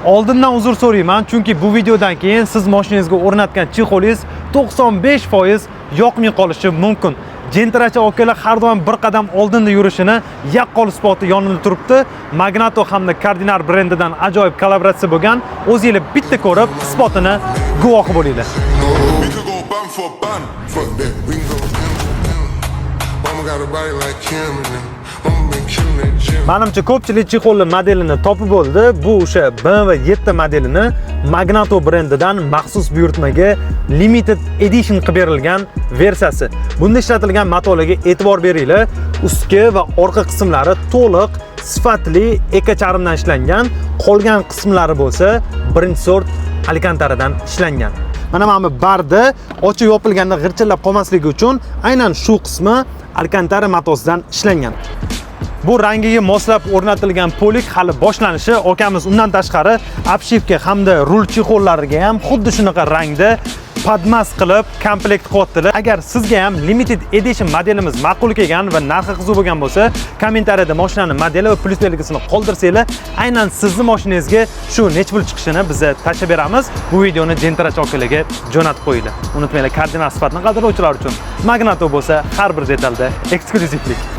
Oldindan uzr so'rayman, chunki bu videodan keyin siz mashinangizga o'rnatgan chexolingiz 95% yoqmay qolishi mumkin. Gentracha akalar har doim bir qadam oldinda yurishini yaqqol isboti yonida turibdi. Magnato hamda Cardinal brendidan ajoyib kollaboratsiya bo'lgan. O'zingiz bitta ko'rib, isbotini guvohi bo'linglar. Menimcha ko'pchilik chexolli modelini topib bo'ldi. Bu o'sha BMW 7 modelini Magnato brendidan maxsus buyurtmaga limited edition qilib berilgan versiyasi. Bunda ishlatilgan matolarga e'tibor beringlar. Ustki va orqa qismlari to'liq sifatli eka charmdan ishlangan, qolgan qismlari bo'lsa birinchi sort alkantaradan ishlangan. Mana bu barda ochib yopilganda g'irchillab qolmasligi uchun aynan shu qismi alkantara matosidan ishlangan. Bu rangiga moslab o'rnatilgan polik hali boshlanishi. Okamiz undan tashqari obshivka hamda rul chexollariga ham xuddi shunaqa rangda padmas qilib komplekt qilyaptilar. Agar sizga ham limited edition modelimiz ma'qul kelgan va narxi qiziq bo'lgan bo'lsa, kommentariyada mashinaning modeli va plyus belgisini qoldirsanglar, aynan sizning mashinangizga shu nech pul chiqishini biz tashlab beramiz. Bu videoni Gentracha akalarga jo'natib qo'yinglar. Unutmanglar, Cardinal sifatini qadrlovchilar uchun Magnato bo'lsa har bir detalda eksklyuzivlik.